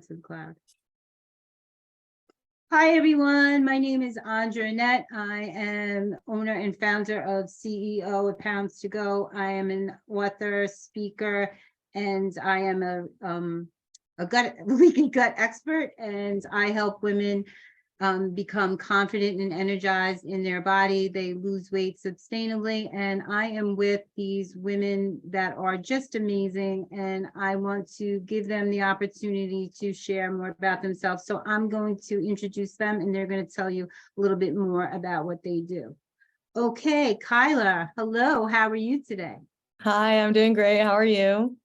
SoundCloud. Hi, everyone. My name is Andrea Annette. I am owner and founder of CEO of Pounds to Go. I am an author, speaker, and I am a leaky gut expert, and I help women become confident and energized in their body. They lose weight sustainably, and I am with these women that are just amazing, and I want to give them the opportunity to share more about themselves. So I'm going to introduce them, and they're going to tell you a little bit more about what they do. Okay, Kyla, hello, how are you today? Hi, I'm doing great. How are you?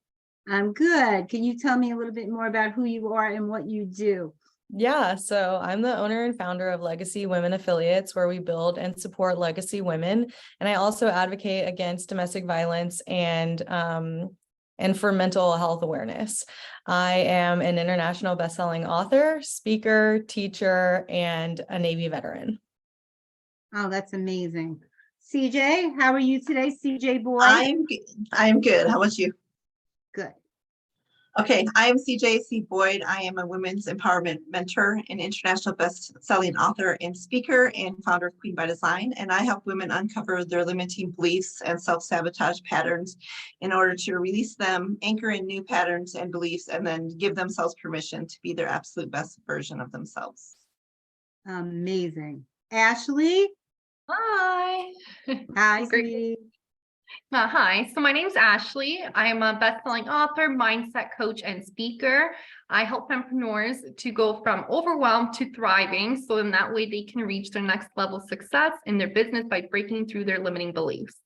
I'm good. Can you tell me a little bit more about who you are and what you do? Yeah, so I'm the owner and founder of Legacy Women Affiliates, where we build and support legacy women. And I also advocate against domestic violence and for mental health awareness. I am an international best-selling author, speaker, teacher, and a Navy veteran. Oh, that's amazing. CJ, how are you today, CJ Boyd? I'm good. How about you? Good. Okay, I am CJ C. Boyd. I am a women's empowerment mentor, an international best-selling author and speaker, and founder of Queen by Design. And I help women uncover their limiting beliefs and self-sabotage patterns in order to release them, anchor in new patterns and beliefs, and then give themselves permission to be their absolute best version of themselves. Amazing. Ashley? Hi. Hi, Great. sweetie. Hi, so my name is Ashley. I am a best-selling author, mindset coach, and speaker. I help entrepreneurs to go from overwhelmed to thriving, so in that way they can reach their next level of success in their business by breaking through their limiting beliefs.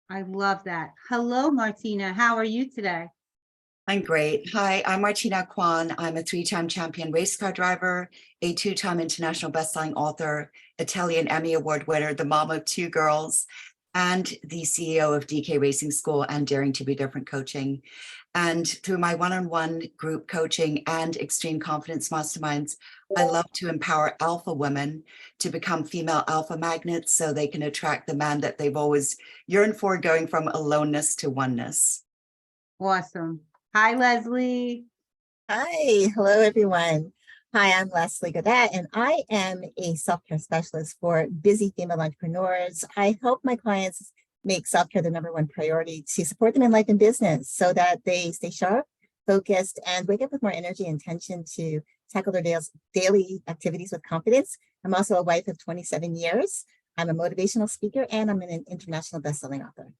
I love that. Hello, Martina. How are you today? I'm great. Hi, I'm Martina Kwan. I'm a 3-time champion race car driver, a 2-time international bestselling author, Italian Emmy Award winner, the mom of 2 girls, and the CEO of DK Racing School and Daring to Be Different Coaching. And through my one-on-one group coaching and extreme confidence masterminds, I love to empower alpha women to become female alpha magnets so they can attract the man that they've always yearned for, going from aloneness to oneness. Awesome. Hi, Leslie. Hi, hello everyone. Hi, I'm Leslie Godet, and I am a self-care specialist for busy female entrepreneurs. I help my clients make self-care the #1 priority to support them in life and business so that they stay sharp, focused, and wake up with more energy and intention to tackle their daily activities with confidence. I'm also a wife of 27 years. I'm a motivational speaker, and I'm an international best-selling author.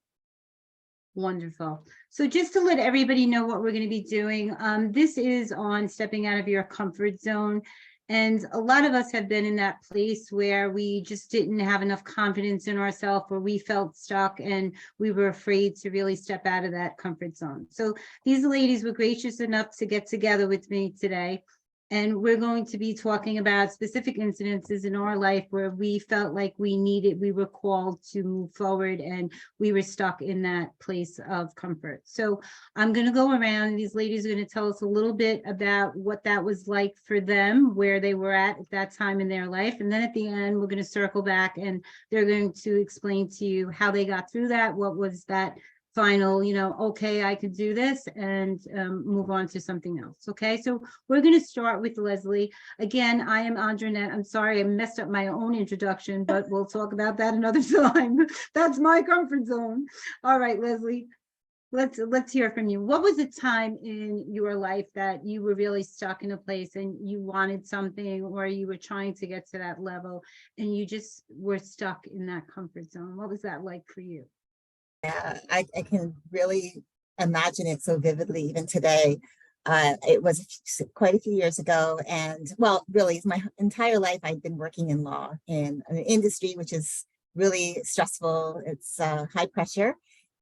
Wonderful. So just to let everybody know what we're going to be doing, this is on stepping out of your comfort zone. And a lot of us have been in that place where we just didn't have enough confidence in ourselves, or we felt stuck and we were afraid to really step out of that comfort zone. So these ladies were gracious enough to get together with me today. And we're going to be talking about specific incidences in our life where we felt like we were called to move forward and we were stuck in that place of comfort. So I'm going to go around. These ladies are going to tell us a little bit about what that was like for them, where they were at that time in their life. And then at the end, we're going to circle back and they're going to explain to you how they got through that, what was that final, okay, I could do this, and move on to something else. Okay, so we're going to start with Leslie. Again, I am Andrea. I'm sorry I messed up my own introduction, but we'll talk about that another time. That's my comfort zone. All right, Leslie, let's hear from you. What was a time in your life that you were really stuck in a place and you wanted something, or you were trying to get to that level and you just were stuck in that comfort zone? What was that like for you? Yeah, I can really imagine it so vividly even today. It was quite a few years ago, and well, really, my entire life I've been working in law in an industry which is really stressful. It's high pressure,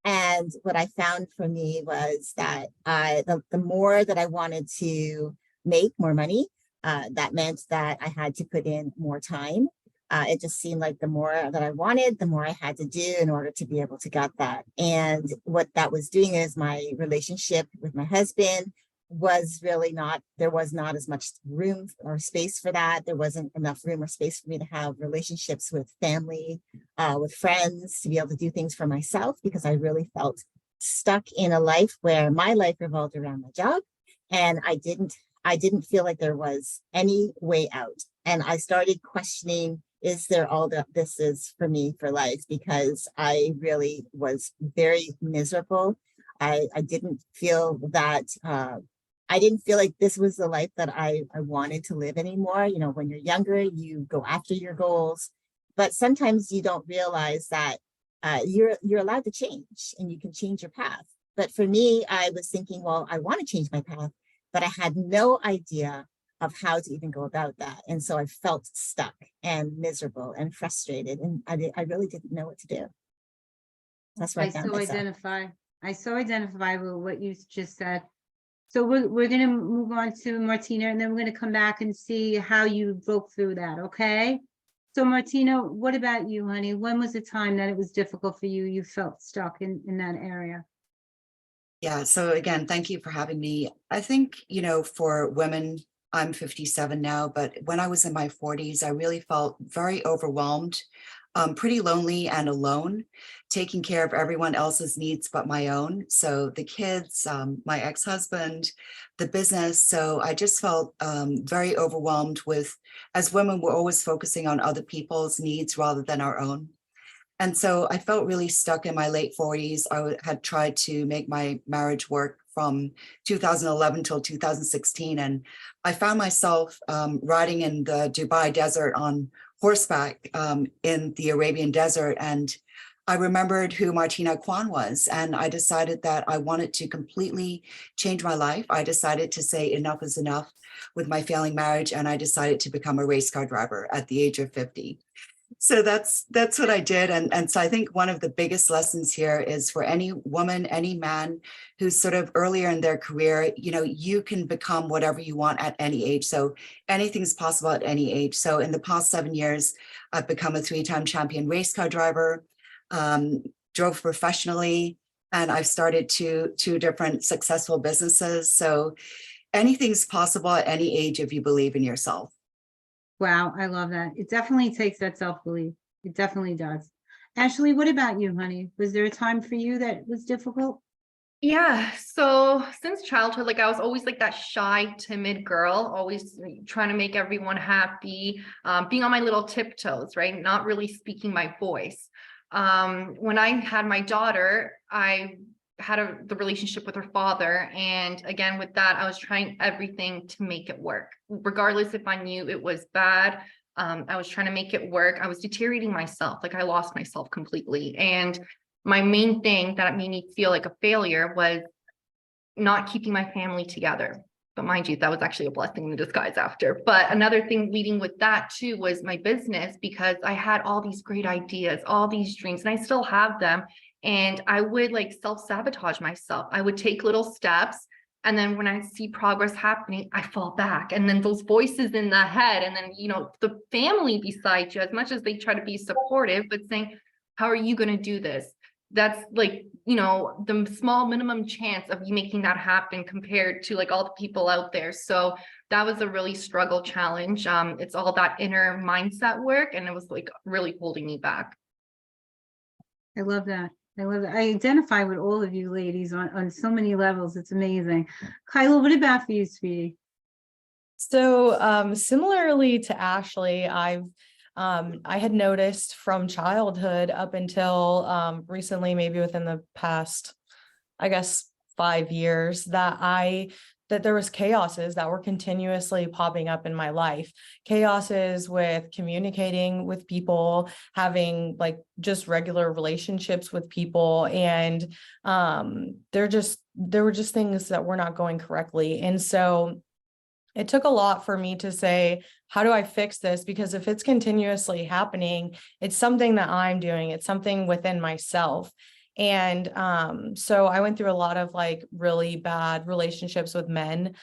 and what I found for me was that the more that I wanted to make more money, that meant that I had to put in more time. It just seemed like the more that I wanted, the more I had to do in order to be able to get that. And what that was doing is my relationship with my husband was really not, there was not as much room or space for that. There wasn't enough room or space for me to have relationships with family, with friends, to be able to do things for myself, because I really felt stuck in a life where my life revolved around my job. And I didn't I didn't feel like there was any way out. And I started questioning, is there all that this is for me for life? Because I really was very miserable. I didn't feel that, I didn't feel like this was the life that I wanted to live anymore. You know, when you're younger, you go after your goals, but sometimes you don't realize that you're allowed to change and you can change your path. But for me, I was thinking, well, I want to change my path, but I had no idea of how to even go about that. And so I felt stuck and miserable and frustrated, and I really didn't know what to do. That's where I found myself. I so identify with what you just said. So we're gonna move on to Martina, and then we're gonna come back and see how you broke through that, okay? So Martina, what about you, honey? When was the time that it was difficult for you? You felt stuck in that area? Yeah, so again, thank you for having me. I think, for women, I'm 57 now, but when I was in my 40s, I really felt very overwhelmed, pretty lonely and alone, taking care of everyone else's needs but my own. So the kids, my ex-husband, the business. So I just felt very overwhelmed with, as women, we're always focusing on other people's needs rather than our own. And so I felt really stuck in my late 40s. I had tried to make my marriage work from 2011 till 2016. And I found myself riding in the Dubai desert on horseback in the Arabian desert. And I remembered who Martina Kwan was. And I decided that I wanted to completely change my life. I decided to say enough is enough with my failing marriage. And I decided to become a race car driver at the age of 50. So that's what I did. And so I think one of the biggest lessons here is for any woman, any man who's sort of earlier in their career, you can become whatever you want at any age. So anything's possible at any age. So in the past 7 years, I've become a 3-time champion race car driver, drove professionally, and I've started two different successful businesses. So anything's possible at any age if you believe in yourself. Wow, I love that. It definitely takes that self-belief. It definitely does. Ashley, what about you, honey? Was there a time for you that was difficult? Yeah, so since childhood, like I was always like that shy, timid girl, always trying to make everyone happy, being on my little tiptoes, right? Not really speaking my voice. When I had my daughter, I had the relationship with her father. And again, with that, I was trying everything to make it work, regardless if I knew it was bad. I was trying to make it work. I was deteriorating myself. Like I lost myself completely. And my main thing that made me feel like a failure was not keeping my family together. But mind you, that was actually a blessing in disguise after. But another thing leading with that too was my business, because I had all these great ideas, all these dreams, and I still have them. And I would like self-sabotage myself. I would take little steps. And then when I see progress happening, I fall back. And then those voices in the head, and then, the family beside you, as much as they try to be supportive, but saying, how are you going to do this? That's like, the small minimum chance of you making that happen compared to like all the people out there. So that was a really struggle challenge. It's all that inner mindset work, and it was like really holding me back. I love that. I love it. I identify with all of you ladies on so many levels. It's amazing. Kyla, what about for you, sweetie? So similarly to Ashley, I had noticed from childhood up until recently, maybe within the past, I guess, 5 years, that there was chaoses that were continuously popping up in my life. Chaoses with communicating with people, having like just regular relationships with people. And there were just things that were not going correctly. And so it took a lot for me to say, how do I fix this? Because if it's continuously happening, it's something that I'm doing. It's something within myself. And so I went through a lot of like really bad relationships with men,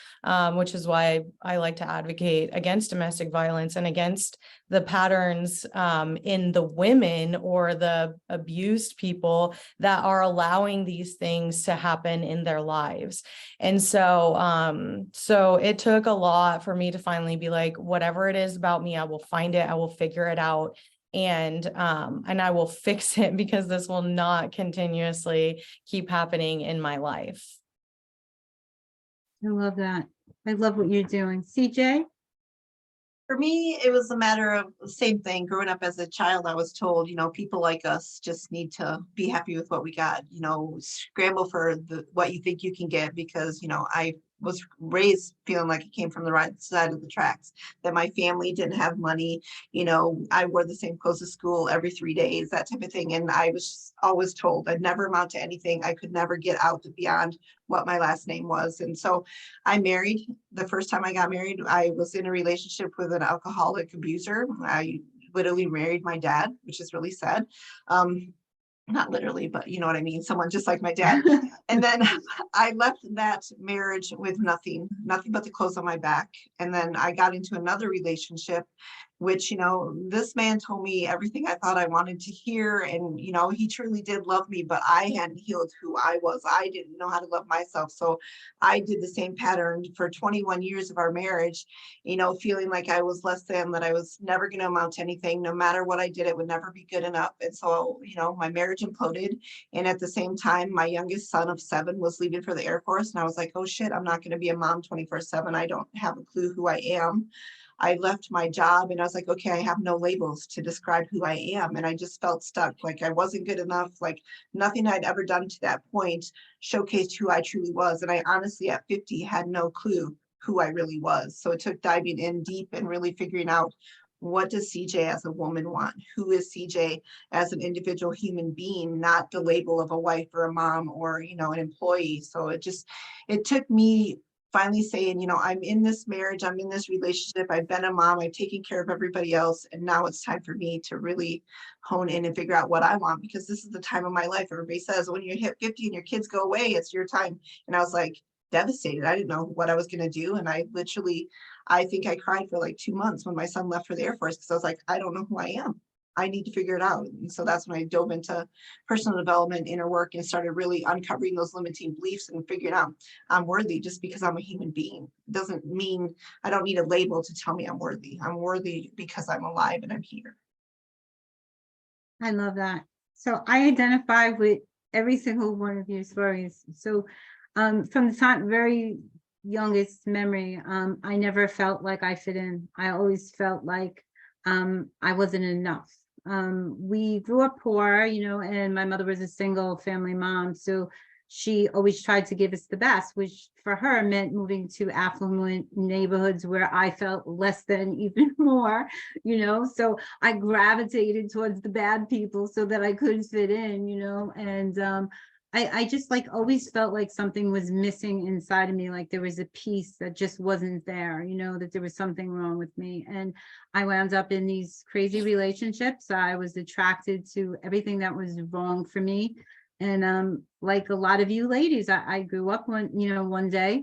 which is why I like to advocate against domestic violence and against the patterns in the women or the abused people that are allowing these things to happen in their lives. And so it took a lot for me to finally be like, whatever it is about me, I will find it, I will figure it out. And I will fix it, because this will not continuously keep happening in my life. I love that. I love what you're doing. CJ? For me, it was a matter of the same thing. Growing up as a child, I was told, people like us just need to be happy with what we got, scramble for what you think you can get because, I was raised feeling like it came from the right side of the tracks, that my family didn't have money. I wore the same clothes to school every 3 days, that type of thing. And I was always told I'd never amount to anything. I could never get out beyond what my last name was. And so I married. The first time I got married, I was in a relationship with an alcoholic abuser. I literally married my dad, which is really sad. Not literally, but you know what I mean? Someone just like my dad. And then I left that marriage with nothing but the clothes on my back. And then I got into another relationship, which, this man told me everything I thought I wanted to hear. And, he truly did love me, but I hadn't healed who I was. I didn't know how to love myself. So I did the same pattern for 21 years of our marriage, feeling like I was less than, that I was never going to amount to anything. No matter what I did, it would never be good enough. And so, my marriage imploded. And at the same time, my youngest son of 7 was leaving for the Air Force. And I was like, oh shit, I'm not going to be a mom 24/7. I don't have a clue who I am. I left my job and I was like, okay, I have no labels to describe who I am. And I just felt stuck, like I wasn't good enough, like nothing I'd ever done to that point showcased who I truly was. And I honestly, at 50, had no clue who I really was. So it took diving in deep and really figuring out, what does CJ as a woman want? Who is CJ as an individual human being, not the label of a wife or a mom or, an employee. So it took me finally saying, I'm in this marriage, I'm in this relationship, I've been a mom, I've taken care of everybody else. And now it's time for me to really hone in and figure out what I want, because this is the time of my life. Everybody says when you hit 50 and your kids go away, it's your time. And I was like devastated. I didn't know what I was going to do. And I think I cried for like 2 months when my son left for the Air Force, because I was like, I don't know who I am. I need to figure it out. And so that's when I dove into personal development, inner work, and started really uncovering those limiting beliefs and figuring out I'm worthy just because I'm a human being. It doesn't mean I don't need a label to tell me I'm worthy. I'm worthy because I'm alive and I'm here. I love that. So I identify with every single one of your stories. So from the time, very youngest memory, I never felt like I fit in. I always felt like I wasn't enough. We grew up poor, and my mother was a single family mom. So she always tried to give us the best, which for her meant moving to affluent neighborhoods where I felt less than even more, so I gravitated towards the bad people so that I could fit in, and I just like always felt like something was missing inside of me, like there was a piece that just wasn't there, that there was something wrong with me. And I wound up in these crazy relationships. I was attracted to everything that was wrong for me. And like a lot of you ladies, I grew up one day,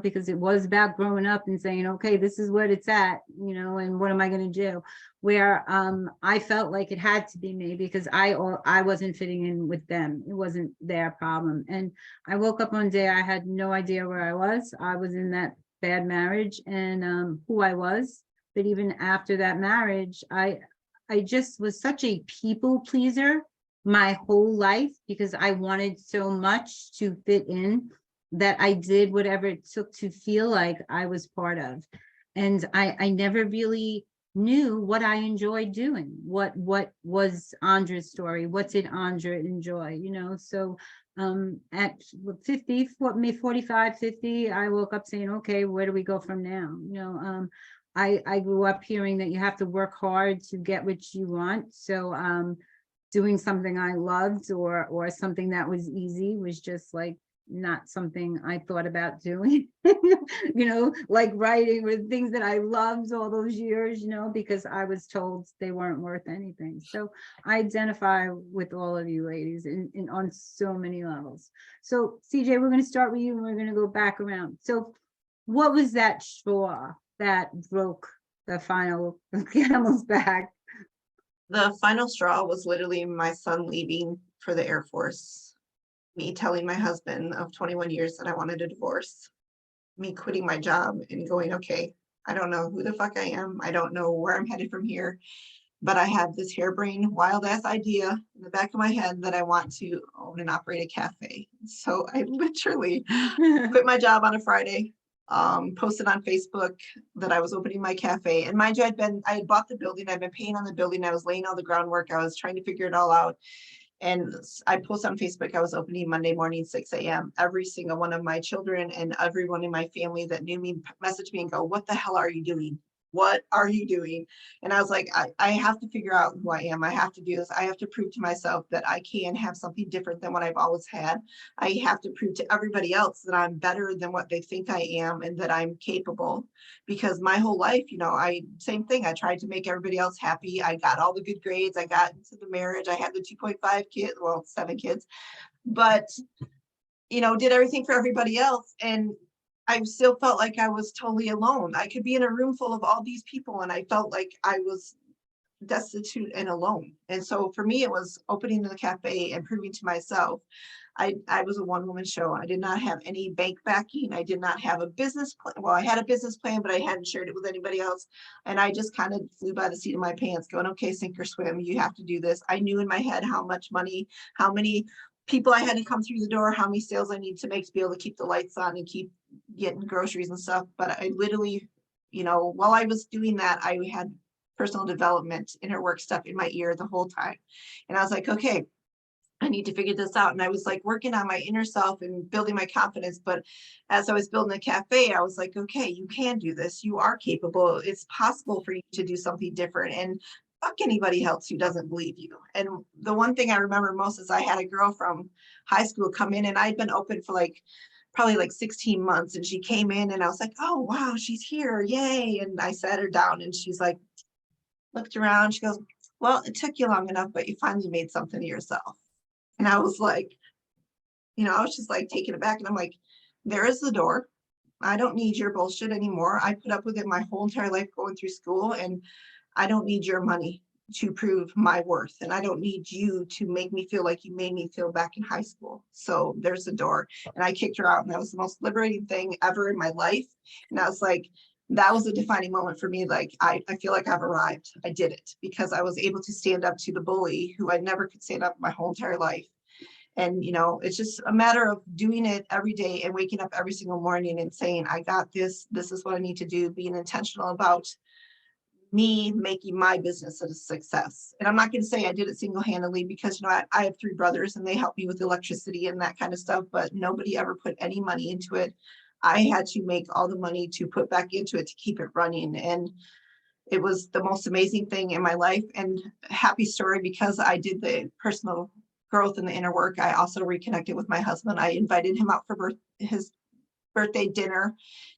because it was about growing up and saying, okay, this is what it's at, and what am I going to do? Where I felt like it had to be me because I wasn't fitting in with them. It wasn't their problem. And I woke up one day, I had no idea where I was. I was in that bad marriage and who I was. But even after that marriage, I just was such a people pleaser my whole life because I wanted so much to fit in that I did whatever it took to feel like I was part of. And I never really knew what I enjoyed doing. What was Andra's story? What did Andra enjoy? So at 50, 45, 50, I woke up saying, okay, where do we go from now? I grew up hearing that you have to work hard to get what you want. So doing something I loved or something that was easy was just like not something I thought about doing, like writing or things that I loved all those years, because I was told they weren't worth anything. So I identify with all of you ladies in on so many levels. So CJ, we're going to start with you and we're going to go back around. So what was that straw that broke the final camel's back? The final straw was literally my son leaving for the Air Force, me telling my husband of 21 years that I wanted a divorce, me quitting my job and going, okay, I don't know who the fuck I am. I don't know where I'm headed from here, but I have this harebrained, wild ass idea in the back of my head that I want to own and operate a cafe. So I literally quit my job on a Friday, posted on Facebook that I was opening my cafe. And mind you, I had bought the building, I've been paying on the building, I was laying all the groundwork, I was trying to figure it all out. And I posted on Facebook, I was opening Monday morning, 6 a.m. Every single one of my children and everyone in my family that knew me messaged me and go, what the hell are you doing? What are you doing? And I was like, I have to figure out who I am. I have to do this. I have to prove to myself that I can have something different than what I've always had. I have to prove to everybody else that I'm better than what they think I am and that I'm capable. Because my whole life, same thing. I tried to make everybody else happy. I got all the good grades. I got into the marriage. I had the 2.5 kids, well, 7 kids, but did everything for everybody else. And I still felt like I was totally alone. I could be in a room full of all these people and I felt like I was destitute and alone. And so for me, it was opening the cafe and proving to myself. I was a one-woman show. I did not have any bank backing. I did not have a business plan. Well, I had a business plan, but I hadn't shared it with anybody else. And I just kind of flew by the seat of my pants going, okay, sink or swim, you have to do this. I knew in my head how much money, how many people I had to come through the door, how many sales I need to make to be able to keep the lights on and keep getting groceries and stuff. But I literally, while I was doing that, I had personal development, inner work stuff in my ear the whole time. And I was like, okay, I need to figure this out. And I was like working on my inner self and building my confidence. But as I was building a cafe, I was like, okay, you can do this. You are capable. It's possible for you to do something different. And fuck anybody else who doesn't believe you. And the one thing I remember most is I had a girl from high school come in and I'd been open for probably 16 months. And she came in and I was like, oh, wow, she's here. Yay. And I sat her down and she's like, looked around. She goes, well, it took you long enough, but you finally made something of yourself. And I was like, I was just like taken aback. And I'm like, there is the door. I don't need your bullshit anymore. I put up with it my whole entire life going through school. And I don't need your money to prove my worth. And I don't need you to make me feel like you made me feel back in high school. So there's the door. And I kicked her out. And that was the most liberating thing ever in my life. And I was like, that was a defining moment for me. Like, I feel like I've arrived. I did it because I was able to stand up to the bully who I never could stand up my whole entire life. And, it's just a matter of doing it every day and waking up every single morning and saying, I got this. This is what I need to do. Being intentional about me making my business a success. And I'm not going to say I did it single-handedly because, I have 3 brothers and they helped me with electricity and that kind of stuff, but nobody ever put any money into it. I had to make all the money to put back into it to keep it running. And it was the most amazing thing in my life. And happy story, because I did the personal growth and the inner work. I also reconnected with my husband. I invited him out for his birthday dinner,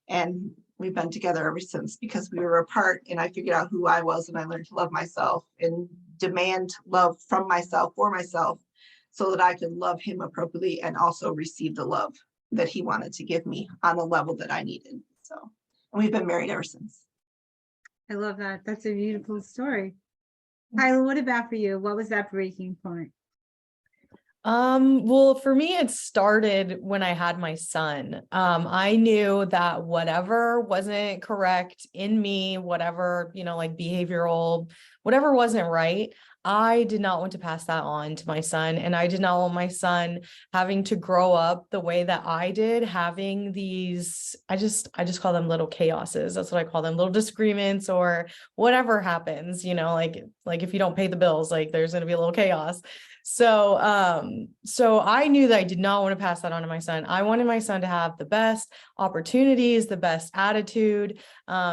and we've been together ever since because we were apart. And I figured out who I was, and I learned to love myself and demand love from myself for myself so that I could love him appropriately and also receive the love that he wanted to give me on the level that I needed. So, and we've been married ever since. I love that. That's a beautiful story. Kyla, what about for you? What was that breaking point? Well, for me, it started when I had my son. I knew that whatever wasn't correct in me, whatever, behavioral, whatever wasn't right, I did not want to pass that on to my son. And I did not want my son having to grow up the way that I did, having these, I just call them little chaoses. That's what I call them, little disagreements or whatever happens, like if you don't pay the bills, there's going to be a little chaos. So I knew that I did not want to pass that on to my son. I wanted my son to have the best opportunities, the best attitude,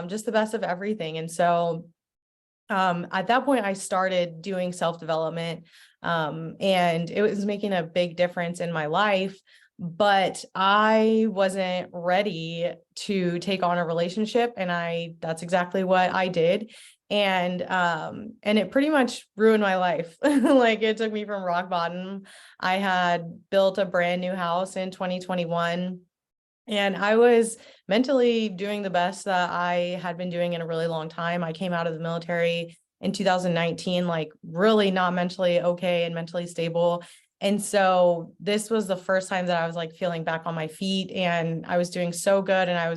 just the best of everything. And so at that point, I started doing self-development, and it was making a big difference in my life, but I wasn't ready to take on a relationship. And that's exactly what I did. And it pretty much ruined my life. It took me from rock bottom. I had built a brand new house in 2021. And I was mentally doing the best that I had been doing in a really long time. I came out of the military in 2019, really not mentally okay and mentally stable. And so this was the first time that I was feeling back on my feet, and I was doing so good. And I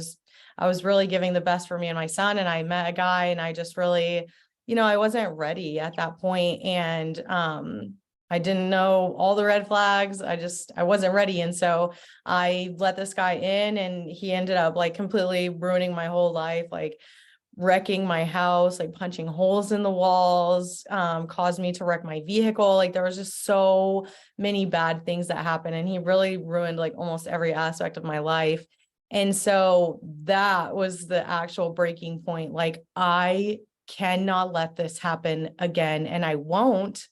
was really giving the best for me and my son. And I met a guy, and I just really, I wasn't ready at that point. And I didn't know all the red flags. I wasn't ready. And so I let this guy in, and he ended up like completely ruining my whole life, like wrecking my house, like punching holes in the walls, caused me to wreck my vehicle. Like there was just so many bad things that happened, and he really ruined like almost every aspect of my life. And so that was the actual breaking point. Like I cannot let this happen again, and I won't.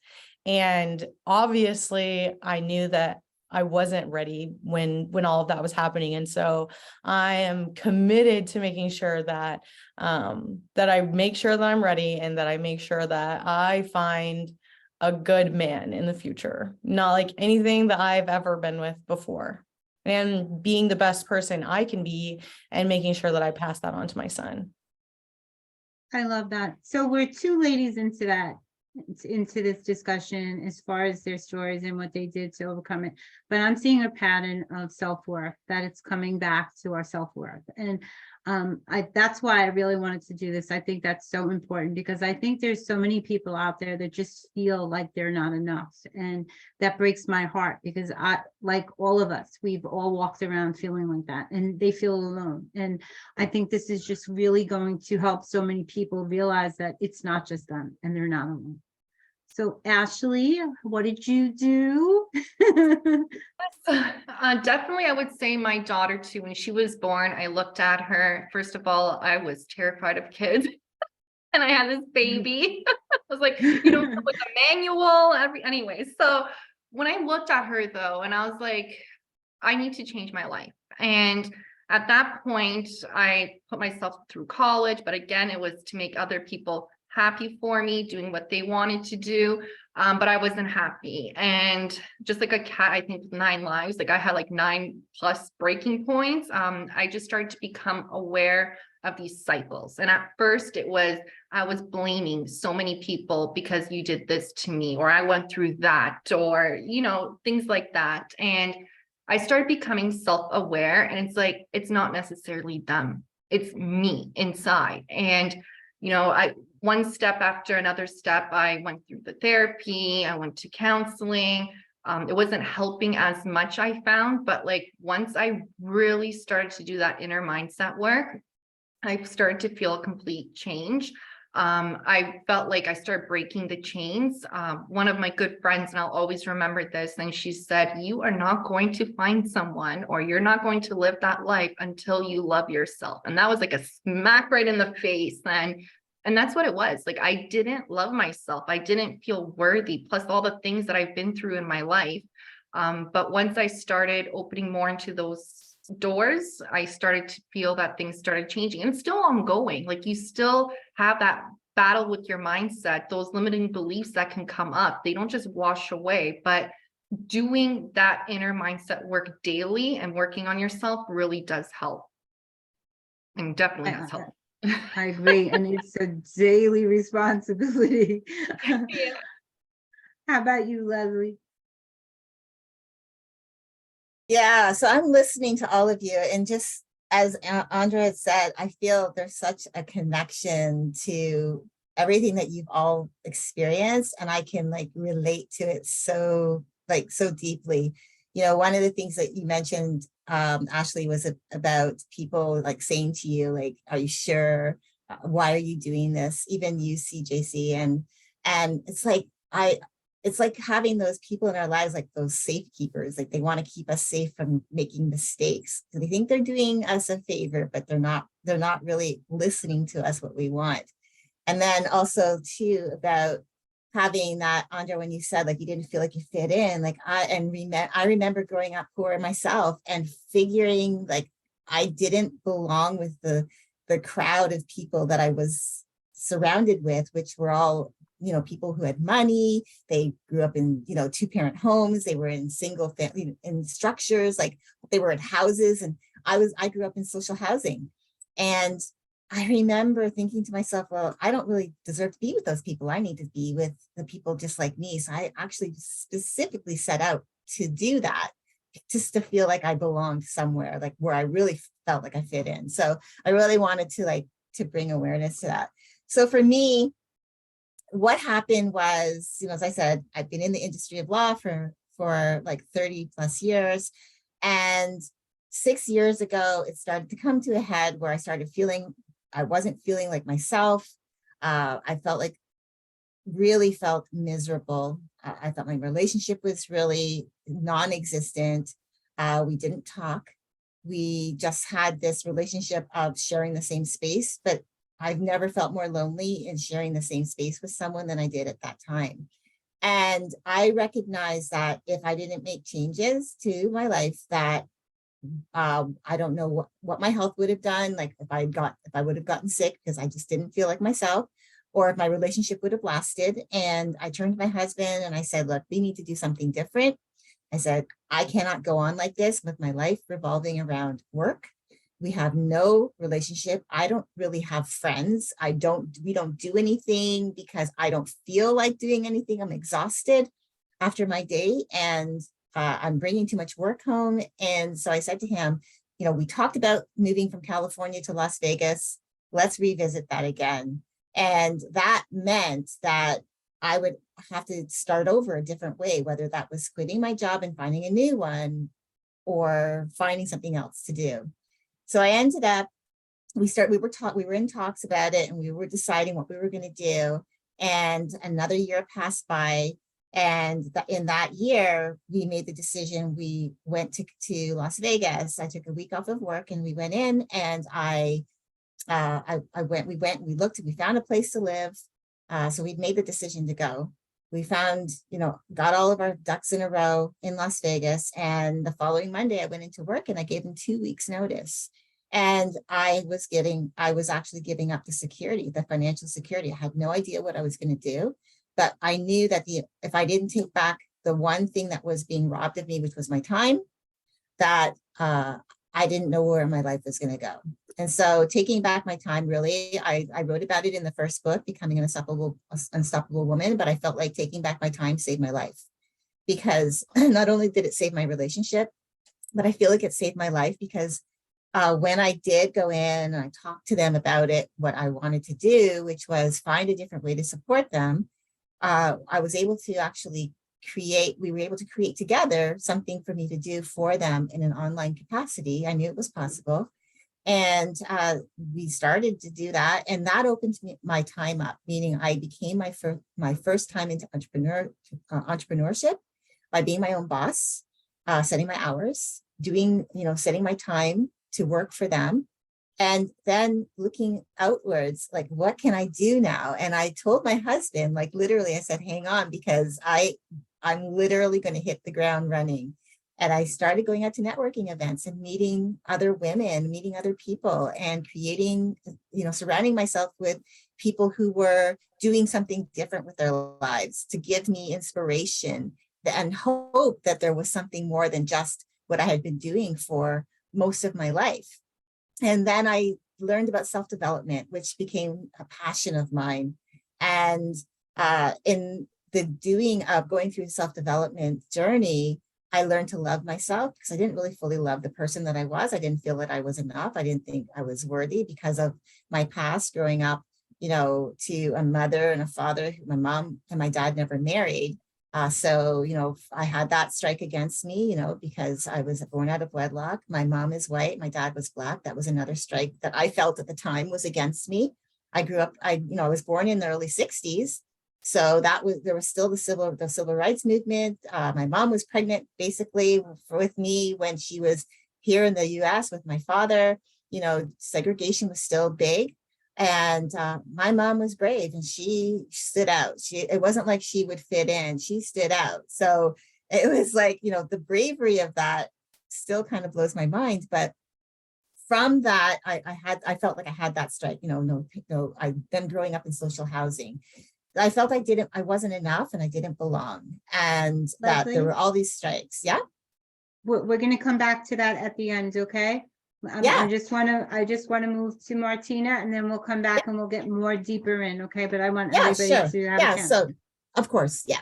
And obviously I knew that I wasn't ready when all of that was happening. And so I am committed to making sure that that I make sure that I'm ready, and that I make sure that I find a good man in the future, not like anything that I've ever been with before, and being the best person I can be, and making sure that I pass that on to my son. I love that. So we're two ladies into that, into this discussion as far as their stories and what they did to overcome it. But I'm seeing a pattern of self-worth, that it's coming back to our self-worth. And that's why I really wanted to do this. I think that's so important, because I think there's so many people out there that just feel like they're not enough. And that breaks my heart, because like all of us, we've all walked around feeling like that, and they feel alone. And I think this is just really going to help so many people realize that it's not just them and they're not alone. So Ashley, what did you do? Definitely, I would say my daughter too. When she was born, I looked at her. First of all, I was terrified of kids, and I had this baby. I was like, you don't have like a manual. Anyway. So when I looked at her though, and I was like, I need to change my life. And at that point, I put myself through college, but again, it was to make other people happy for me, doing what they wanted to do. But I wasn't happy. And just like a cat, I think with 9 lives, like I had like 9+ breaking points. I just started to become aware of these cycles. And at first I was blaming so many people because you did this to me, or I went through that, or, things like that. And I started becoming self-aware, and it's like, it's not necessarily them, it's me inside. And, one step after another step, I went through the therapy, I went to counseling. It wasn't helping as much, I found, but like once I really started to do that inner mindset work, I started to feel a complete change. I felt like I started breaking the chains. One of my good friends, and I'll always remember this, and she said, you are not going to find someone, or you're not going to live that life until you love yourself. And that was like a smack right in the face. And that's what it was. Like, I didn't love myself. I didn't feel worthy, plus all the things that I've been through in my life. But once I started opening more into those doors, I started to feel that things started changing, and it's still ongoing. Like, you still have that battle with your mindset, those limiting beliefs that can come up. They don't just wash away, but doing that inner mindset work daily and working on yourself really does help, and definitely has helped. I agree. And it's a daily responsibility. Yeah. How about you, Leslie? Yeah, so I'm listening to all of you, and just as Andrea said, I feel there's such a connection to everything that you've all experienced, and I can like relate to it so deeply. One of the things that you mentioned, Ashley, was about people like saying to you, like, are you sure? Why are you doing this? Even you, CJC, and it's like having those people in our lives, like those safekeepers, like they want to keep us safe from making mistakes. They think they're doing us a favor, but they're not really listening to us what we want. And then also too, about having that, Andrea, when you said like you didn't feel like you fit in, like I remember growing up poor myself and figuring like I didn't belong with the crowd of people that I was surrounded with, which were all people who had money. They grew up in 2-parent homes. They were in single family in structures, like they were in houses, and I grew up in social housing. And I remember thinking to myself, well, I don't really deserve to be with those people. I need to be with the people just like me. So I actually specifically set out to do that, just to feel like I belonged somewhere, like where I really felt like I fit in. So I really wanted to bring awareness to that. So for me, what happened was, as I said, I've been in the industry of law for like 30 plus years. And 6 years ago, it started to come to a head where I wasn't feeling like myself. I really felt miserable. I thought my relationship was really non-existent. We didn't talk. We just had this relationship of sharing the same space, but I've never felt more lonely in sharing the same space with someone than I did at that time. And I recognized that if I didn't make changes to my life, that I don't know what my health would have done. Like if I would have gotten sick because I just didn't feel like myself, or if my relationship would have lasted. And I turned to my husband and I said, look, we need to do something different. I said, I cannot go on like this with my life revolving around work. We have no relationship. I don't really have friends. We don't do anything because I don't feel like doing anything. I'm exhausted after my day and I'm bringing too much work home. And so I said to him, we talked about moving from California to Las Vegas. Let's revisit that again. And that meant that I would have to start over a different way, whether that was quitting my job and finding a new one or finding something else to do. So I ended up, we were in talks about it and we were deciding what we were going to do. And another year passed by. And in that year, we made the decision. We went to Las Vegas. I took a week off of work and we went in and we looked, we found a place to live. So we made the decision to go. We found, got all of our ducks in a row in Las Vegas. And the following Monday, I went into work and I gave them 2 weeks notice. And I was actually giving up the financial security. I had no idea what I was going to do, but I knew that if I didn't take back the one thing that was being robbed of me, which was my time, that I didn't know where my life was going to go. And so taking back my time, really, I wrote about it in the first book, Becoming an Unstoppable Woman, but I felt like taking back my time saved my life, because not only did it save my relationship, but I feel like it saved my life because when I did go in and I talked to them about it, what I wanted to do, which was find a different way to support them, I was able to actually we were able to create together something for me to do for them in an online capacity. I knew it was possible. And we started to do that. And that opened my time up, meaning I became my first time into entrepreneurship by being my own boss, setting my hours, setting my time to work for them. And then looking outwards, like, what can I do now? And I told my husband, like, literally, I said, hang on, because I'm literally going to hit the ground running. And I started going out to networking events and meeting other women, meeting other people, and creating, surrounding myself with people who were doing something different with their lives to give me inspiration and hope that there was something more than just what I had been doing for most of my life. And then I learned about self-development, which became a passion of mine. And in the going through the self-development journey, I learned to love myself because I didn't really fully love the person that I was. I didn't feel that I was enough. I didn't think I was worthy because of my past growing up, to a mother and a father who my mom and my dad never married. So I had that strike against me, because I was born out of wedlock. My mom is white. My dad was Black. That was another strike that I felt at the time was against me. I grew up, I was born in the early 60s. So there was still the civil rights movement. My mom was pregnant basically with me when she was here in the US with my father. Segregation was still big. And my mom was brave and she stood out. It wasn't like she would fit in, she stood out. So it was like, the bravery of that still kind of blows my mind. But from that, I felt like I had that strike, I've been growing up in social housing. I felt I wasn't enough and I didn't belong. And that there were all these strikes. Yeah. We're going to come back to that at the end. Okay. Yeah. I just want to move to Martina and then we'll come back and we'll get more deeper in. Okay. But I want everybody to have a chance. So of course. Yeah.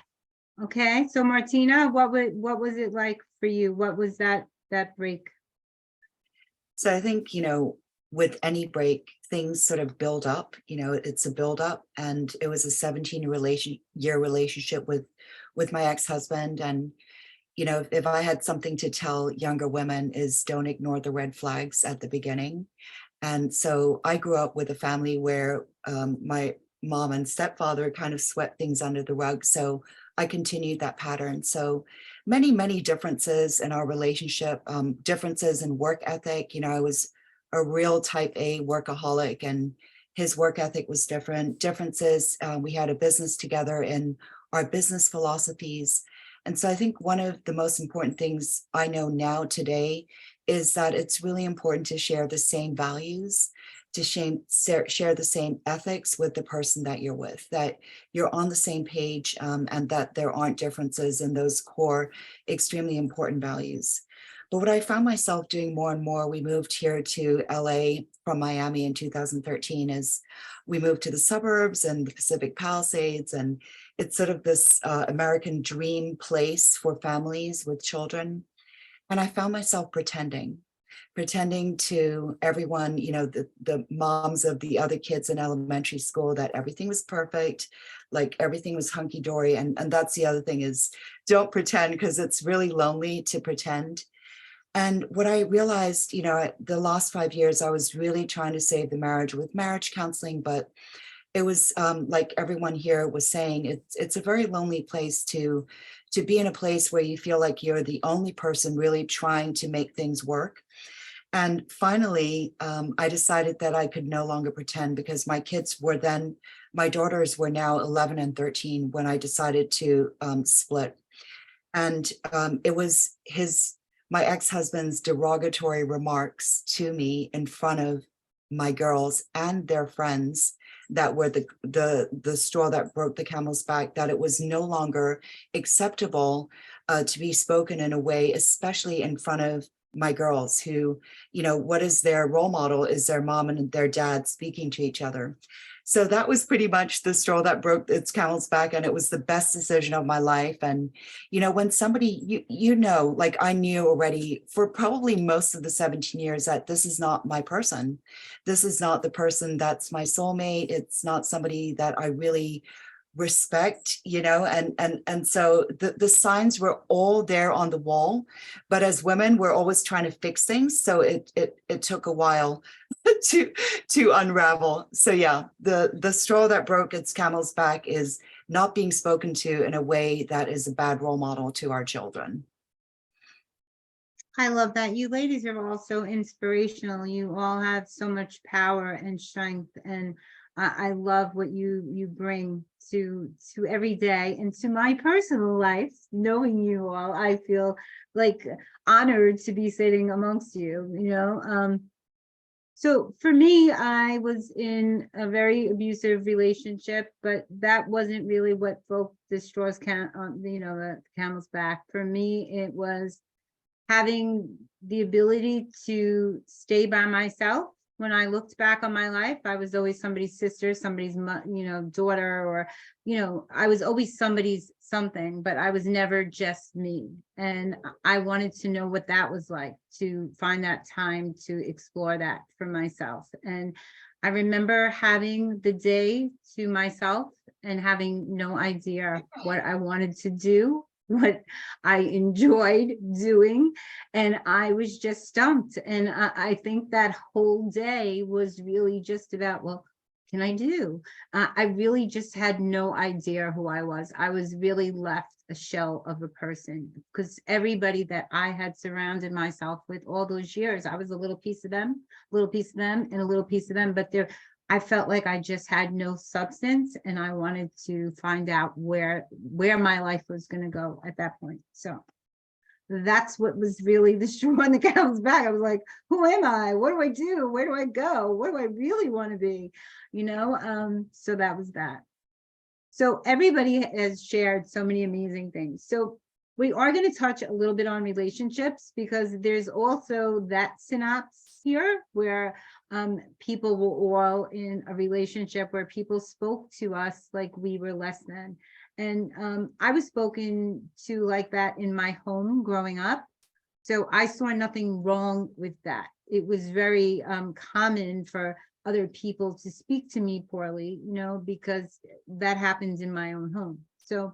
Okay. So Martina, what was it like for you? What was that break? So I think, with any break, things sort of build up, it's a build up, and it was a 17-year relationship with my ex-husband. And if I had something to tell younger women is don't ignore the red flags at the beginning. And so I grew up with a family where my mom and stepfather kind of swept things under the rug. So I continued that pattern. So many differences in our relationship, differences in work ethic. I was a real type A workaholic, and his work ethic was different. Differences, we had a business together in our business philosophies. And so I think one of the most important things I know now today is that it's really important to share the same values, to share the same ethics with the person that you're with, that you're on the same page, and that there aren't differences in those core, extremely important values. But what I found myself doing more and more, we moved here to LA from Miami in 2013, is we moved to the suburbs and the Pacific Palisades, and it's sort of this American dream place for families with children. And I found myself pretending to everyone, the moms of the other kids in elementary school, that everything was perfect, like everything was hunky-dory. And that's the other thing, is don't pretend, because it's really lonely to pretend. And what I realized, the last 5 years, I was really trying to save the marriage with marriage counseling, but it was like everyone here was saying, it's a very lonely place to be in a place where you feel like you're the only person really trying to make things work. And finally, I decided that I could no longer pretend, because my daughters were now 11 and 13 when I decided to split. And it was my ex-husband's derogatory remarks to me in front of my girls and their friends that were the straw that broke the camel's back, that it was no longer acceptable to be spoken in a way, especially in front of my girls, who, what is their role model is their mom and their dad speaking to each other. So that was pretty much the straw that broke its camel's back, and it was the best decision of my life. And, when somebody, like I knew already for probably most of the 17 years that this is not my person. This is not the person that's my soulmate. It's not somebody that I really respect, and so the signs were all there on the wall. But as women, we're always trying to fix things. So it took a while to unravel. So yeah, the straw that broke its camel's back is not being spoken to in a way that is a bad role model to our children. I love that. You ladies are all so inspirational. You all have so much power and strength, and I love what you bring to every day and to my personal life. Knowing you all, I feel like honored to be sitting amongst you. So for me, I was in a very abusive relationship, but that wasn't really what broke the the camel's back. For me, it was having the ability to stay by myself. When I looked back on my life, I was always somebody's sister, somebody's daughter, or I was always somebody's something, but I was never just me. And I wanted to know what that was like, to find that time to explore that for myself. And I remember having the day to myself and having no idea what I wanted to do, what I enjoyed doing, and I was just stumped. And I think that whole day was really just about, well, can I do? I really just had no idea who I was. I was really left a shell of a person, because everybody that I had surrounded myself with all those years, I was a little piece of them, and a little piece of them, but I felt like I just had no substance, and I wanted to find out where my life was going to go at that point. So that's what was really the straw on the camel's back. I was like, who am I? What do I do? Where do I go? What do I really want to be? So that was that. So everybody has shared so many amazing things. So we are going to touch a little bit on relationships, because there's also that synopsis here where people were all in a relationship where people spoke to us like we were less than. And I was spoken to like that in my home growing up. So I saw nothing wrong with that. It was very common for other people to speak to me poorly, you know, because that happens in my own home. So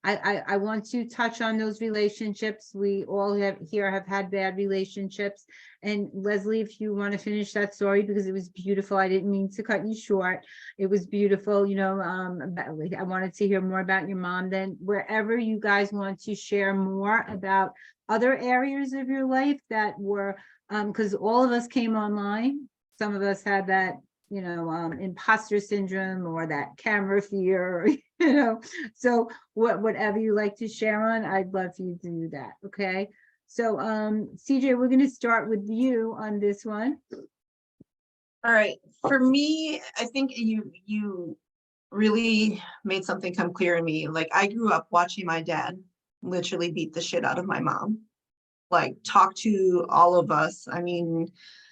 I want to touch on those relationships. We all have had bad relationships. And Leslie, if you want to finish that story, because it was beautiful. I didn't mean to cut you short. It was beautiful, you know. I wanted to hear more about your mom. Then wherever you guys want to share more about other areas of your life that were, because all of us came online. Some of us had that, you know, imposter syndrome or that camera fear, you know. So whatever you like to share on, I'd love for you to do that. Okay. So CJ, we're going to start with you on this one. All right, for me, I think you really made something come clear to me. Like, I grew up watching my dad literally beat the shit out of my mom, like talk to all of us. I mean,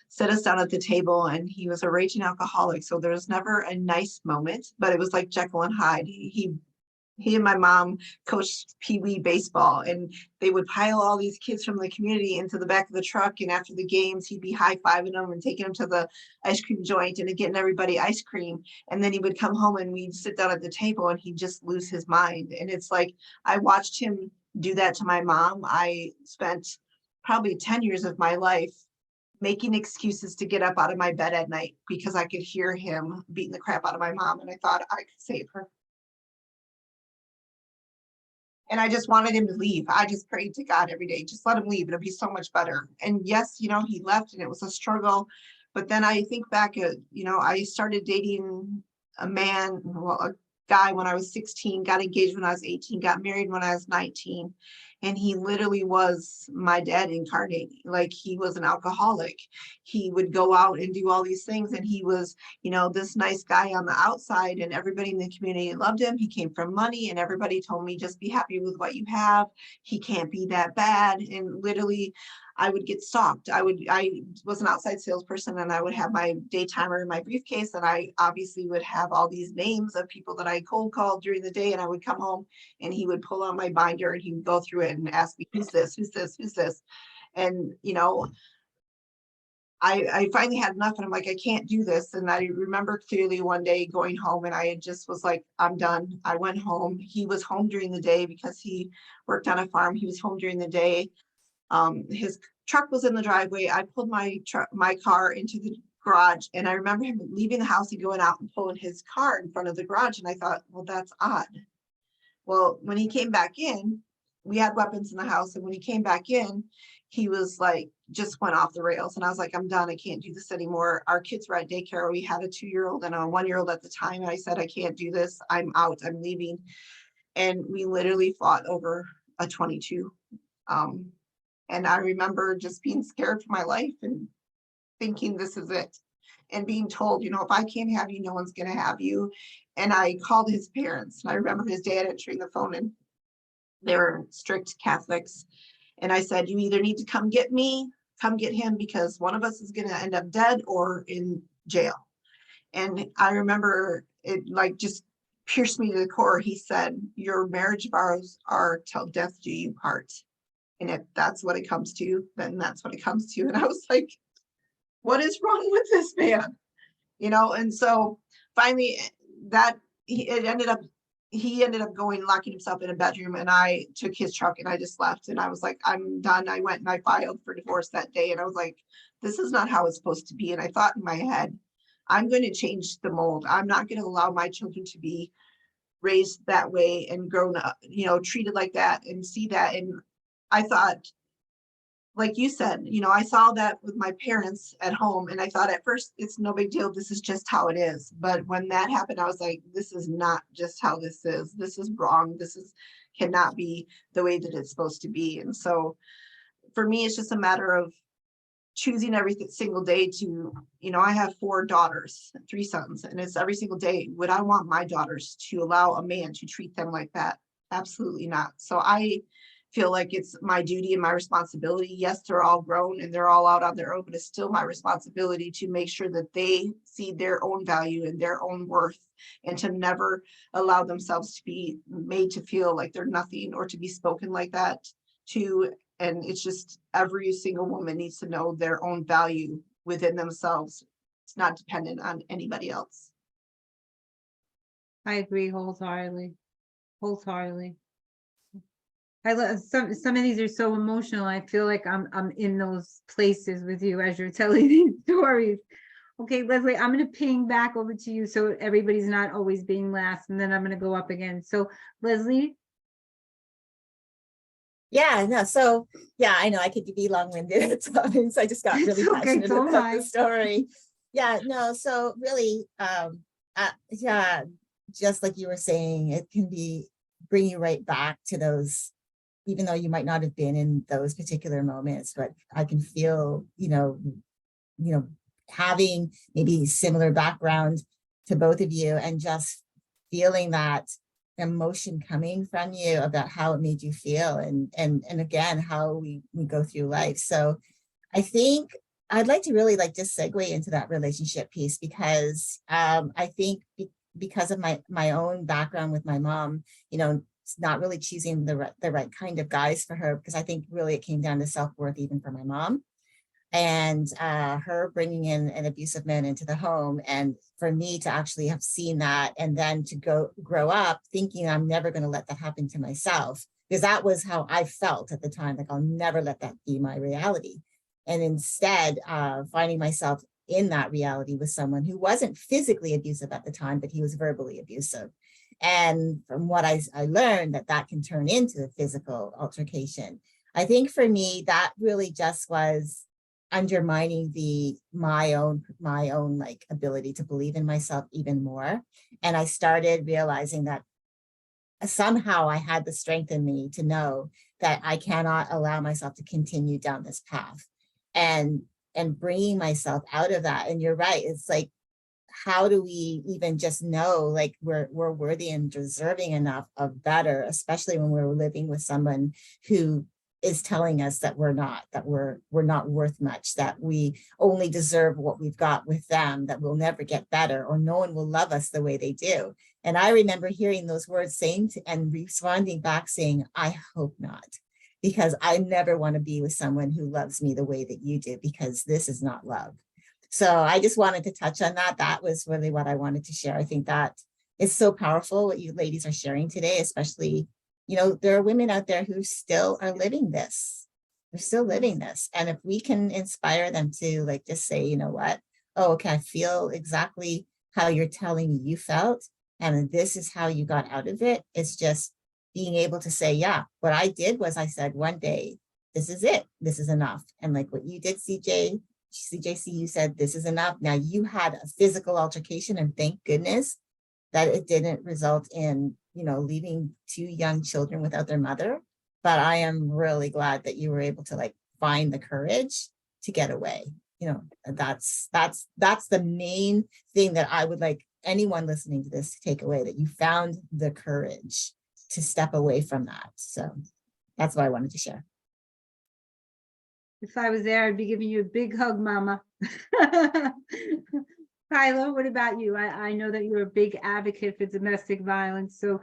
sit us down at the table, and he was a raging alcoholic. So there was never a nice moment, but it was like Jekyll and Hyde. He and my mom coached Pee Wee baseball, and they would pile all these kids from the community into the back of the truck. And after the games, he'd be high-fiving them and taking them to the ice cream joint and getting everybody ice cream. And then he would come home and we'd sit down at the table and he'd just lose his mind. And it's like, I watched him do that to my mom. I spent probably 10 years of my life making excuses to get up out of my bed at night because I could hear him beating the crap out of my mom. And I thought I could save her. And I just wanted him to leave. I just prayed to God every day, just let him leave. It'll be so much better. And yes, you know, he left and it was a struggle. But then I think back at, you know, I started dating a man, well, a guy when I was 16, got engaged when I was 18, got married when I was 19. And he literally was my dad incarnate. Like, he was an alcoholic. He would go out and do all these things. And he was, you know, this nice guy on the outside, and everybody in the community loved him. He came from money, and everybody told me, just be happy with what you have. He can't be that bad. And literally, I would get stalked. I was an outside salesperson, and I would have my day timer in my briefcase, and I obviously would have all these names of people that I cold called during the day. And I would come home and he would pull out my binder and he would go through it and ask me, who's this, who's this, who's this? And, you know, I finally had enough, and I'm like, I can't do this. And I remember clearly one day going home, and I just was like, I'm done. I went home. He was home during the day because he worked on a farm. He was home during the day. His truck was in the driveway. I pulled my car into the garage, and I remember him leaving the house and going out and pulling his car in front of the garage. And I thought, well, that's odd. Well, when he came back in, we had weapons in the house. And when he came back in, he was like, just went off the rails. And I was like, I'm done. I can't do this anymore. Our kids were at daycare. We had a 2-year-old and a 1-year-old at the time. And I said, I can't do this. I'm out. I'm leaving. And we literally fought over a 22. And I remember just being scared for my life and thinking, this is it. And being told, you know, if I can't have you, no one's going to have you. And I called his parents. And I remember his dad answering the phone, and they were strict Catholics. And I said, you either need to come get me, come get him, because one of us is going to end up dead or in jail. And I remember it like just pierced me to the core. He said, your marriage vows are till death do you part. And if that's what it comes to, then that's what it comes to. And I was like, what is wrong with this man? You know, and so finally he ended up going, locking himself in a bedroom, and I took his truck and I just left. And I was like, I'm done. I went and I filed for divorce that day. And I was like, this is not how it's supposed to be. And I thought in my head, I'm going to change the mold. I'm not going to allow my children to be raised that way and grown up, you know, treated like that and see that. And I thought, like you said, you know, I saw that with my parents at home, and I thought at first it's no big deal. This is just how it is. But when that happened, I was like, this is not just how this is. This is wrong. Cannot be the way that it's supposed to be. And so for me, it's just a matter of choosing every single day to, you know, I have 4 daughters, 3 sons, and it's every single day. Would I want my daughters to allow a man to treat them like that? Absolutely not. So I feel like it's my duty and my responsibility. Yes, they're all grown and they're all out on their own, but it's still my responsibility to make sure that they see their own value and their own worth, and to never allow themselves to be made to feel like they're nothing or to be spoken like that to. And it's just every single woman needs to know their own value within themselves, it's not dependent on anybody else. I agree wholeheartedly, wholeheartedly. I love some of these are so emotional. I feel like I'm in those places with you as you're telling these stories. Okay, Leslie, I'm gonna ping back over to you so everybody's not always being last, and then I'm gonna go up again. So Leslie, Yeah, no, so yeah, I know I could be long-winded at times. I just got It's really okay, passionate so am about I. the story. Yeah, no, so really, yeah, just like you were saying, it can be bring you right back to those, even though you might not have been in those particular moments, but I can feel, having maybe similar background to both of you and just feeling that emotion coming from you about how it made you feel and again how we go through life. So I think I'd like to really like just segue into that relationship piece because I think because of my own background with my mom, it's not really choosing the right kind of guys for her, because I think really it came down to self-worth even for my mom, and her bringing in an abusive man into the home, and for me to actually have seen that and then to grow up thinking I'm never going to let that happen to myself, because that was how I felt at the time, like I'll never let that be my reality. And instead finding myself in that reality with someone who wasn't physically abusive at the time, but he was verbally abusive. And from what I learned, that can turn into a physical altercation. I think for me, that really just was undermining my own like ability to believe in myself even more. And I started realizing that somehow I had the strength in me to know that I cannot allow myself to continue down this path, and bringing myself out of that. And you're right, it's like, how do we even just know like we're worthy and deserving enough of better, especially when we're living with someone who is telling us that we're not worth much, that we only deserve what we've got with them, that we'll never get better, or no one will love us the way they do. And I remember hearing those words and responding back saying, I hope not, because I never want to be with someone who loves me the way that you do, because this is not love. So I just wanted to touch on that. That was really what I wanted to share. I think that is so powerful what you ladies are sharing today, especially, there are women out there who still are living this. They're still living this. And if we can inspire them to like just say, you know what, oh, okay, I feel exactly how you're telling me you felt, and this is how you got out of it. It's just being able to say, yeah, what I did was I said one day, this is it. This is enough. And like what you did, CJC, you said, this is enough. Now you had a physical altercation, and thank goodness that it didn't result in, leaving 2 young children without their mother. But I am really glad that you were able to like find the courage to get away. That's the main thing that I would like anyone listening to this to take away, that you found the courage to step away from that. So that's what I wanted to share. if I was there, I'd be giving you a big hug, Mama. Kyla, what about you? I know that you're a big advocate for domestic violence. So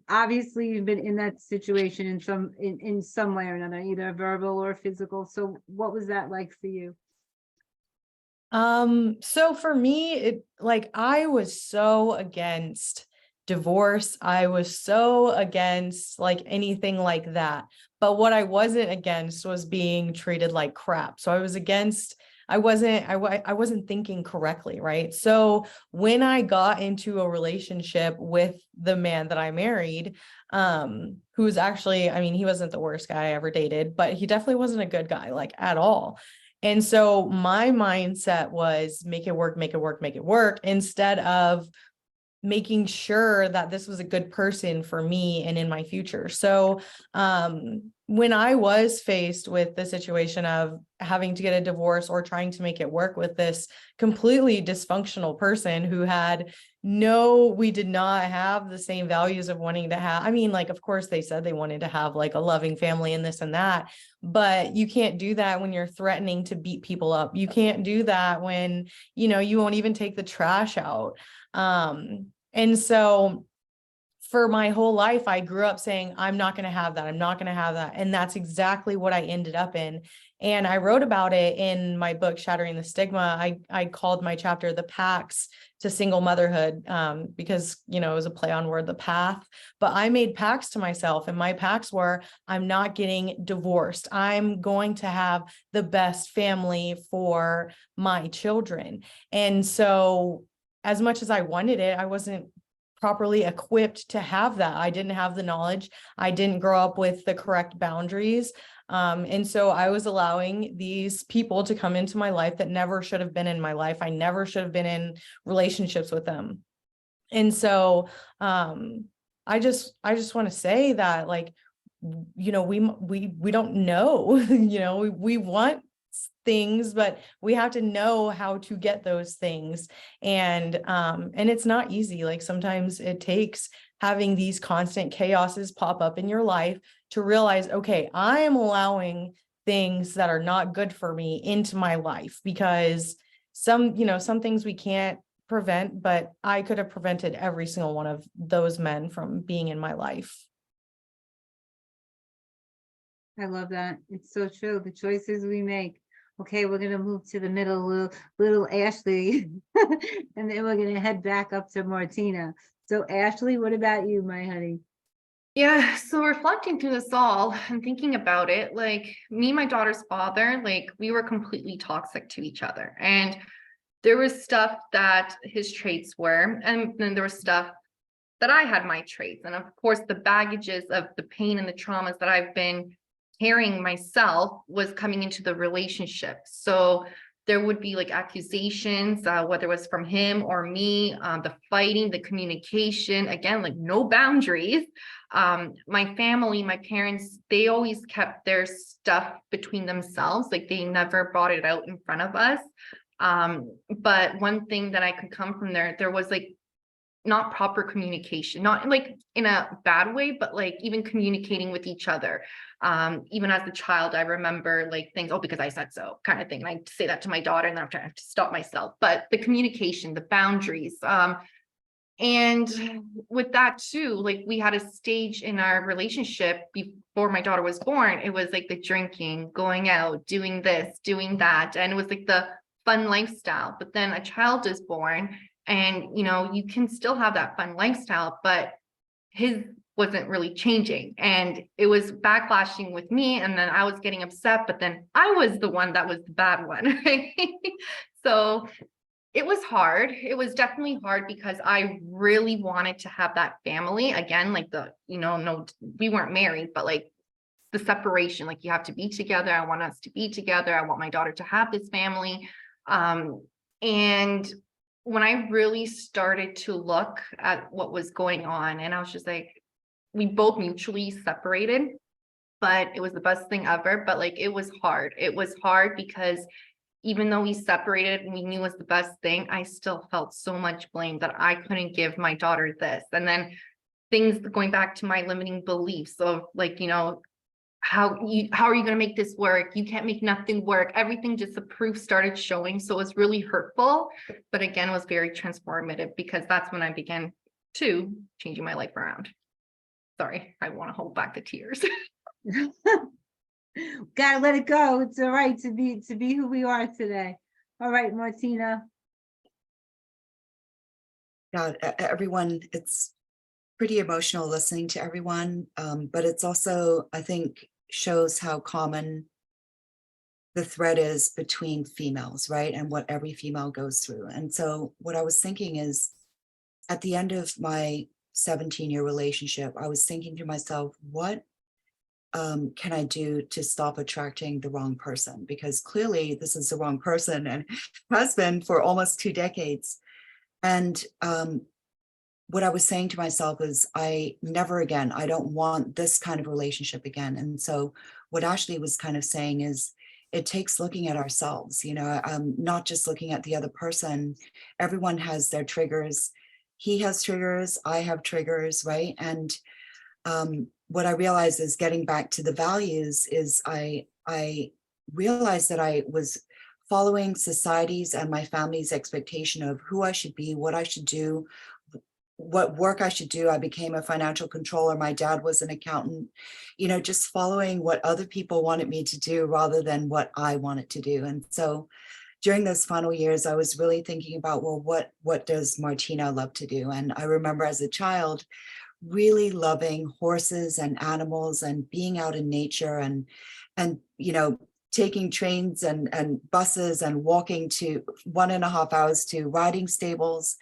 obviously you've been in that situation in some way or another, either verbal or physical. So what was that like for you? So for me, I was so against divorce. I was so against like anything like that. But what I wasn't against was being treated like crap. So I was against, I wasn't thinking correctly, right? So when I got into a relationship with the man that I married, who's actually, I mean, he wasn't the worst guy I ever dated, but he definitely wasn't a good guy, like at all. And so my mindset was make it work, make it work, make it work, instead of making sure that this was a good person for me and in my future. So when I was faced with the situation of having to get a divorce or trying to make it work with this completely dysfunctional person who we did not have the same values of wanting to have, I mean, like, of course they said they wanted to have like a loving family and this and that, but you can't do that when you're threatening to beat people up. You can't do that when, you won't even take the trash out. And so for my whole life, I grew up saying, I'm not going to have that. I'm not going to have that. And that's exactly what I ended up in. And I wrote about it in my book, Shattering the Stigma. I called my chapter The Pacts to Single Motherhood, because, you know, it was a play on word, the path. But I made pacts to myself, and my pacts were, I'm not getting divorced. I'm going to have the best family for my children. And so as much as I wanted it, I wasn't properly equipped to have that. I didn't have the knowledge. I didn't grow up with the correct boundaries. And so I was allowing these people to come into my life that never should have been in my life. I never should have been in relationships with them. And so I just want to say that, like, you know, we don't know, you know, we want things, but we have to know how to get those things. And it's not easy. Like, sometimes it takes having these constant chaoses pop up in your life to realize, okay, I am allowing things that are not good for me into my life, because some things we can't prevent, but I could have prevented every single one of those men from being in my life. I love that. It's so true. The choices we make. Okay, we're gonna move to the middle, little Ashley, and then we're gonna head back up to Martina. So Ashley, what about you, my honey? Yeah, so reflecting through this all and thinking about it, like me and my daughter's father, like we were completely toxic to each other. And there was stuff that his traits were, and then there was stuff that I had my traits. And of course, the baggages of the pain and the traumas that I've been carrying myself was coming into the relationship. So there would be like accusations, whether it was from him or me, the fighting, the communication, again, like no boundaries. My family, my parents, they always kept their stuff between themselves. Like they never brought it out in front of us. But one thing that I could come from there was like not proper communication, not like in a bad way, but like even communicating with each other. Even as a child, I remember like things, oh, because I said so kind of thing. And I say that to my daughter, and then I have to stop myself. But the communication, the boundaries, and with that too, like we had a stage in our relationship before my daughter was born. It was like the drinking, going out, doing this, doing that. And it was like the fun lifestyle. But then a child is born, and, you know, you can still have that fun lifestyle, but his wasn't really changing, and it was backlashing with me. And then I was getting upset, but then I was the one that was the bad one. Right? So it was hard. It was definitely hard because I really wanted to have that family again, like no, we weren't married, but like the separation, like you have to be together. I want us to be together. I want my daughter to have this family. And when I really started to look at what was going on, and I was just like, we both mutually separated, but it was the best thing ever. But like, it was hard. It was hard because even though we separated and we knew it was the best thing, I still felt so much blame that I couldn't give my daughter this. And then things going back to my limiting beliefs of like, you know, how are you going to make this work? You can't make nothing work. Everything, just the proof started showing. So it was really hurtful, but again, it was very transformative because that's when I began to changing my life around. Sorry, I want to hold back the tears. Gotta let it go. It's all right to be who we are today. All right, Martina. God, everyone, it's pretty emotional listening to everyone, but it's also, I think, shows how common the thread is between females, right? And what every female goes through. And so what I was thinking is, at the end of my 17-year relationship, I was thinking to myself, what can I do to stop attracting the wrong person? Because clearly this is the wrong person and has been for almost 2 decades. And what I was saying to myself is, I never again, I don't want this kind of relationship again. And so what Ashley was kind of saying is, it takes looking at ourselves, you know, not just looking at the other person. Everyone has their triggers. He has triggers, I have triggers, right? And what I realized is, getting back to the values, is I realized that I was following society's and my family's expectation of who I should be, what I should do, what work I should do. I became a financial controller. My dad was an accountant, you know, just following what other people wanted me to do rather than what I wanted to do. And so during those final years, I was really thinking about, well, what does Martina love to do? And I remember as a child, really loving horses and animals and being out in nature and you know, taking trains and buses and walking to 1.5 hours to riding stables.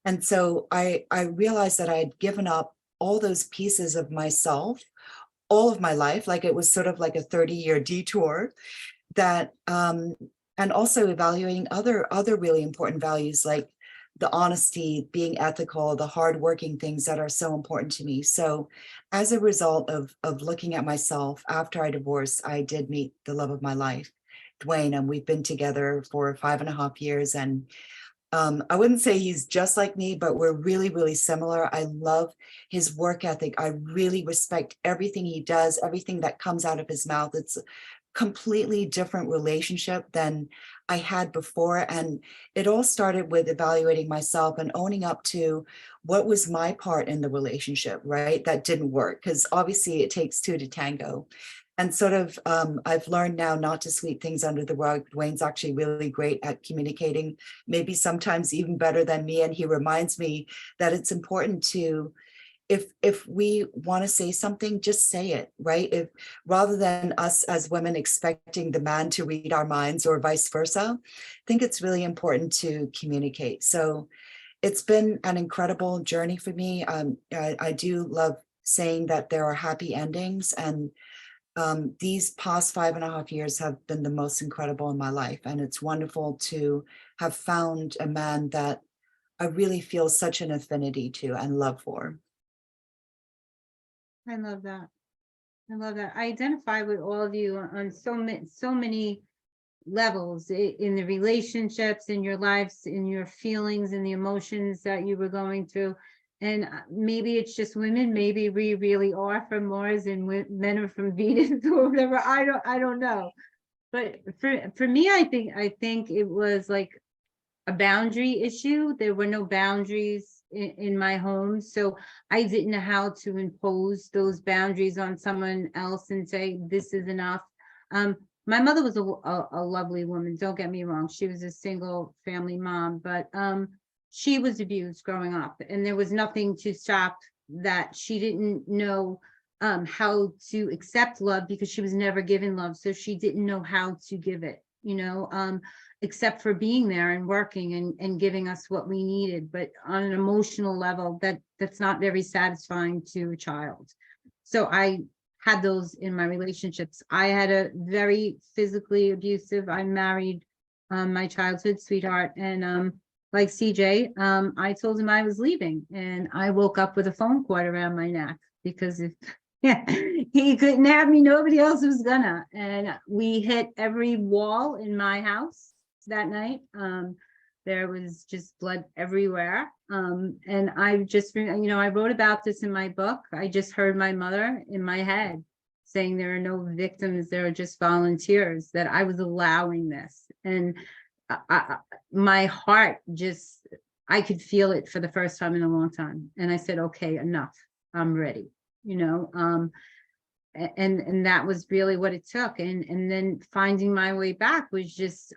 And so I realized that I had given up all those pieces of myself all of my life, like it was sort of like a 30-year detour that and also evaluating other really important values like the honesty, being ethical, the hardworking things that are so important to me. So as a result of looking at myself after I divorced, I did meet the love of my life, Dwayne, and we've been together for 5.5 years. And I wouldn't say he's just like me, but we're really, really similar. I love his work ethic. I really respect everything he does, everything that comes out of his mouth. It's a completely different relationship than I had before. And it all started with evaluating myself and owning up to what was my part in the relationship, right? That didn't work, because obviously it takes two to tango. And sort of, I've learned now not to sweep things under the rug. Dwayne's actually really great at communicating, maybe sometimes even better than me. And he reminds me that it's important to, if we want to say something, just say it, right? If rather than us as women expecting the man to read our minds or vice versa, I think it's really important to communicate. So it's been an incredible journey for me. I do love saying that there are happy endings, and these past 5.5 years have been the most incredible in my life. And it's wonderful to have found a man that I really feel such an affinity to and love for. I love that. I love that. I identify with all of you on so many levels in the relationships, in your lives, in your feelings and the emotions that you were going through. And maybe it's just women, maybe we really are from Mars and men are from Venus or whatever. I don't know. But for me, I think it was like a boundary issue. There were no boundaries in my home. So I didn't know how to impose those boundaries on someone else and say, this is enough. My mother was a lovely woman. Don't get me wrong. She was a single family mom, but she was abused growing up, and there was nothing to stop that. She didn't know how to accept love because she was never given love. So she didn't know how to give it, you know, except for being there and working and giving us what we needed. But on an emotional level, that's not very satisfying to a child. So I had those in my relationships. I had a very physically abusive, I married my childhood sweetheart, and like CJ, I told him I was leaving, and I woke up with a phone cord around my neck because if he couldn't have me, nobody else was gonna. And we hit every wall in my house that night. There was just blood everywhere. And I just, you know, I wrote about this in my book. I just heard my mother in my head saying there are no victims, there are just volunteers, that I was allowing this. And my heart just, I could feel it for the first time in a long time. And I said, okay, enough, I'm ready, you know. And that was really what it took. And then finding my way back was just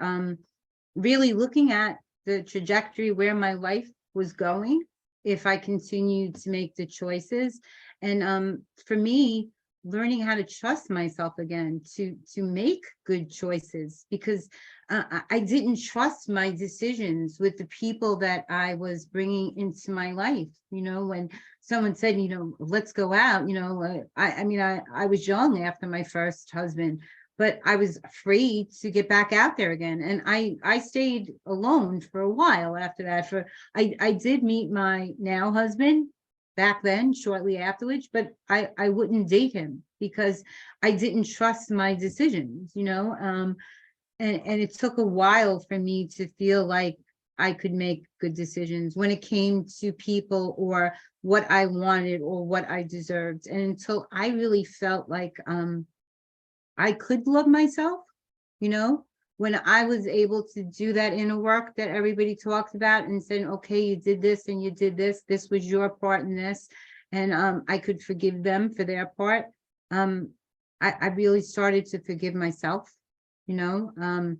really looking at the trajectory where my life was going if I continued to make the choices. And for me, learning how to trust myself again, to make good choices, because I didn't trust my decisions with the people that I was bringing into my life. You know, when someone said, you know, let's go out, you know, I mean, I was young after my first husband, but I was afraid to get back out there again. And I stayed alone for a while after that. I did meet my now husband back then, shortly afterwards, but I wouldn't date him because I didn't trust my decisions, you know. And it took a while for me to feel like I could make good decisions when it came to people or what I wanted or what I deserved. And until I really felt like I could love myself, you know, when I was able to do that inner work that everybody talked about and said, okay, you did this and you did this, this was your part in this, and I could forgive them for their part. I really started to forgive myself, you know,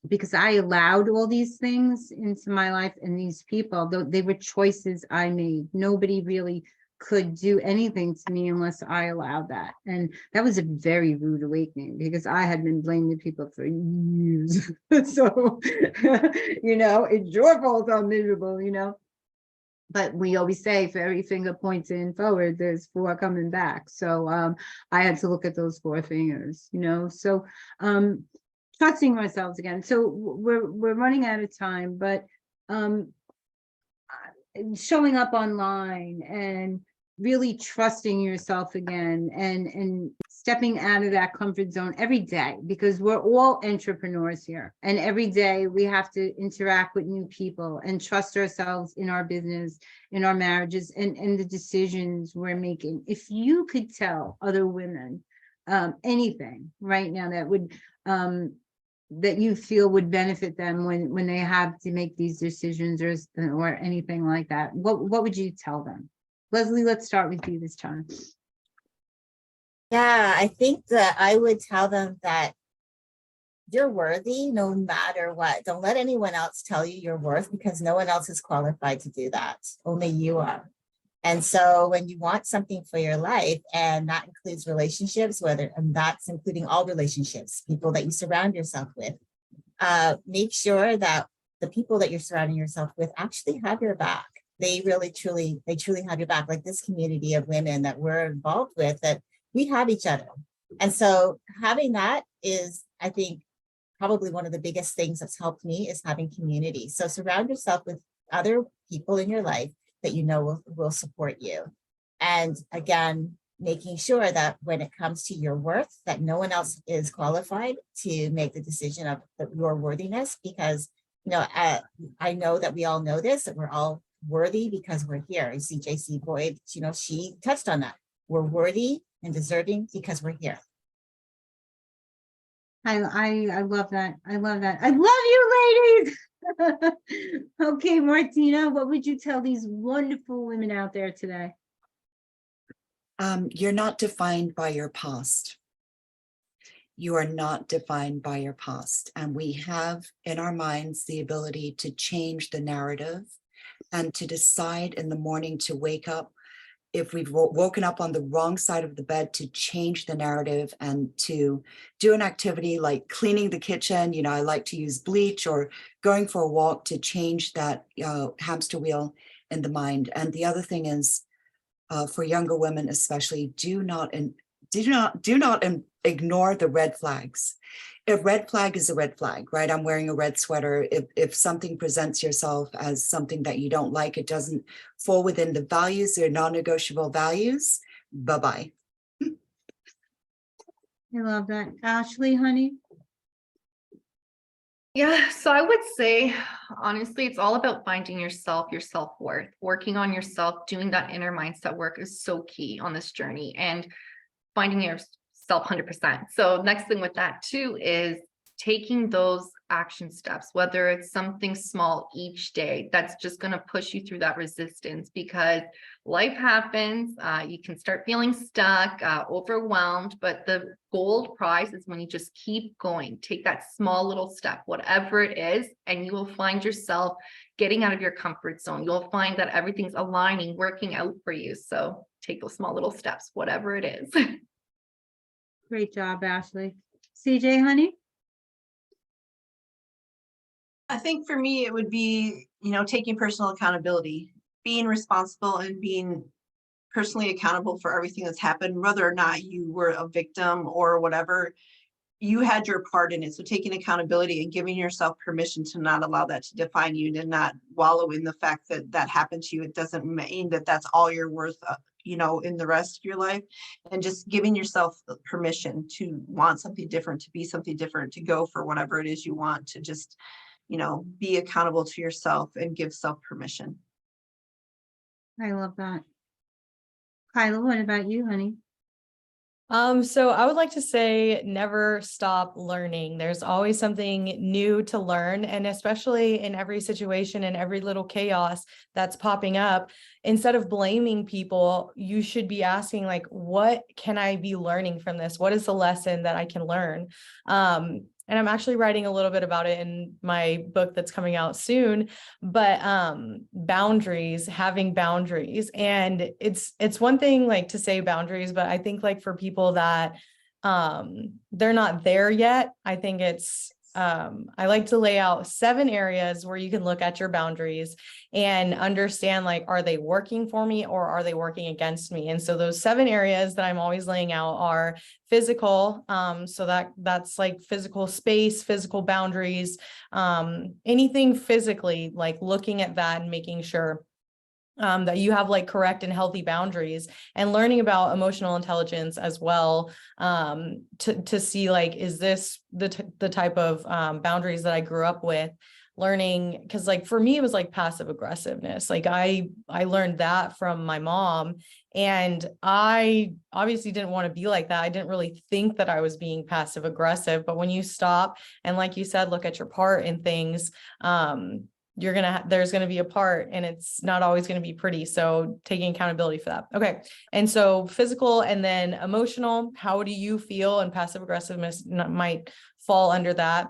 because I allowed all these things into my life, and these people, though they were choices I made. Nobody really could do anything to me unless I allowed that. And that was a very rude awakening, because I had been blaming people for years. So, you know, it's your fault I'm miserable, you know. But we always say for every finger pointing forward, there's 4 coming back. So I had to look at those 4 fingers, you know. So trusting ourselves again. So we're running out of time, but showing up online and really trusting yourself again, and stepping out of that comfort zone every day, because we're all entrepreneurs here, and every day we have to interact with new people and trust ourselves in our business, in our marriages, and the decisions we're making. If you could tell other women anything right now that would that you feel would benefit them when they have to make these decisions, or anything like that, what would you tell them? Leslie, let's start with you this time. Yeah, I think that I would tell them that you're worthy no matter what. Don't let anyone else tell you your worth, because no one else is qualified to do that. Only you are. And so when you want something for your life, and that includes relationships, and that's including all relationships, people that you surround yourself with, make sure that the people that you're surrounding yourself with actually have your back. They truly have your back, like this community of women that we're involved with, that we have each other. And so having that is, I think, probably one of the biggest things that's helped me, is having community. So surround yourself with other people in your life that you know will support you. And again, making sure that when it comes to your worth, that no one else is qualified to make the decision of your worthiness, because, you know, I know that we all know this, that we're all worthy because we're here. And CJC Boyd, you know, she touched on that. We're worthy and deserving because we're here. I love that. I love that. I love you, ladies. Okay, Martina, what would you tell these wonderful women out there today? You're not defined by your past. You are not defined by your past. And we have in our minds the ability to change the narrative and to decide in the morning to wake up, if we've woken up on the wrong side of the bed, to change the narrative and to do an activity like cleaning the kitchen. You know, I like to use bleach, or going for a walk, to change that hamster wheel in the mind. And the other thing is, for younger women especially, do not ignore the red flags. A red flag is a red flag, right? I'm wearing a red sweater. If something presents yourself as something that you don't like, it doesn't fall within the values, they're non-negotiable values, bye-bye. I love that. Ashley, honey? Yeah, so I would say, honestly, it's all about finding yourself, your self-worth. Working on yourself, doing that inner mindset work is so key on this journey, and finding yourself 100%. So next thing with that too is taking those action steps, whether it's something small each day, that's just going to push you through that resistance, because life happens. You can start feeling stuck, overwhelmed, but the gold prize is when you just keep going, take that small little step, whatever it is, and you will find yourself getting out of your comfort zone. You'll find that everything's aligning, working out for you. So take those small little steps, whatever it is. Great job, Ashley. CJ, honey? I think for me, it would be, you know, taking personal accountability, being responsible and being personally accountable for everything that's happened, whether or not you were a victim or whatever, you had your part in it. So taking accountability and giving yourself permission to not allow that to define you, and not wallow in the fact that that happened to you. It doesn't mean that that's all you're worth, you know, in the rest of your life. And just giving yourself permission to want something different, to be something different, to go for whatever it is you want, to just, you know, be accountable to yourself and give self permission. I love that. Kyla, what about you, honey? So I would like to say never stop learning. There's always something new to learn, and especially in every situation and every little chaos that's popping up, instead of blaming people, you should be asking, like, what can I be learning from this? What is the lesson that I can learn? And I'm actually writing a little bit about it in my book that's coming out soon, but boundaries, having boundaries. And it's one thing like to say boundaries, but I think like for people that they're not there yet, I think it's I like to lay out 7 areas where you can look at your boundaries and understand, like, are they working for me or are they working against me? And so those 7 areas that I'm always laying out are physical. So that's like physical space, physical boundaries, anything physically, like looking at that and making sure that you have like correct and healthy boundaries, and learning about emotional intelligence as well, to see, like, is this the type of boundaries that I grew up with, learning, because like for me it was like passive aggressiveness. Like I learned that from my mom, and I obviously didn't want to be like that. I didn't really think that I was being passive aggressive, but when you stop and, like you said, look at your part in things, there's going to be a part, and it's not always going to be pretty. So taking accountability for that. Okay. And so physical, and then emotional, how do you feel? And passive aggressiveness might fall under that.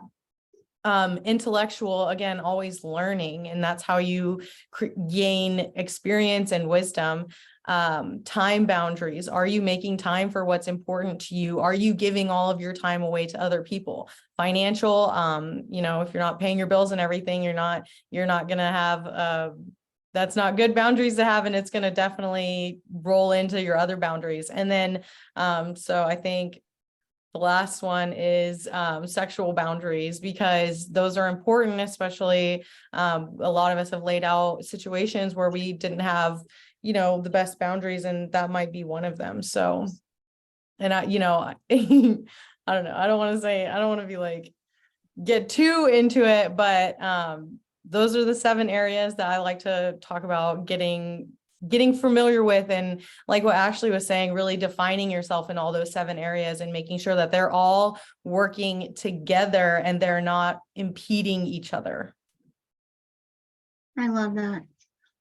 Intellectual, again, always learning, and that's how you gain experience and wisdom. Time boundaries. Are you making time for what's important to you? Are you giving all of your time away to other people? Financial, if you're not paying your bills and everything, you're not going to have, that's not good boundaries to have, and it's going to definitely roll into your other boundaries. And then, so I think the last one is sexual boundaries, because those are important, especially a lot of us have laid out situations where we didn't have, the best boundaries, and that might be one of them. So, and I don't know, I don't want to be like, get too into it, but those are the 7 areas that I like to talk about getting familiar with. And like what Ashley was saying, really defining yourself in all those 7 areas and making sure that they're all working together and they're not impeding each other. I love that.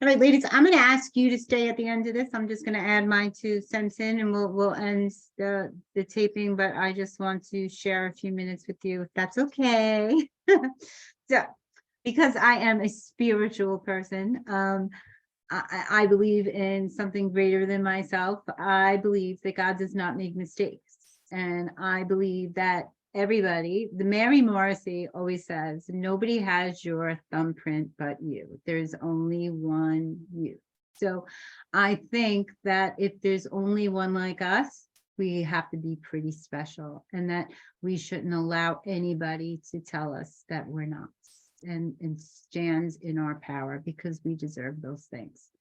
All right, ladies, I'm going to ask you to stay at the end of this. I'm just going to add my 2 cents in, and we'll end the taping, but I just want to share a few minutes with you, if that's okay. So, because I am a spiritual person, I believe in something greater than myself. I believe that God does not make mistakes. And I believe that everybody, the Mary Morrissey always says, nobody has your thumbprint but you. There's only one you. So I think that if there's only one like us, we have to be pretty special, and that we shouldn't allow anybody to tell us that we're not, and stands in our power, because we deserve those things.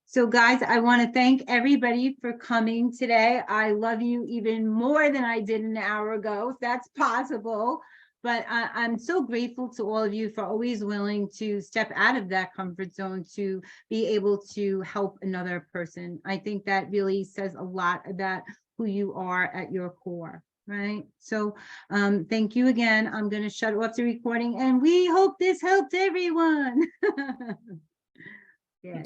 So guys, I want to thank everybody for coming today. I love you even more than I did an hour ago, if that's possible. But I'm so grateful to all of you for always willing to step out of that comfort zone to be able to help another person. I think that really says a lot about who you are at your core. Right. So thank you again. I'm going to shut off the recording, and we hope this helped everyone. Yeah.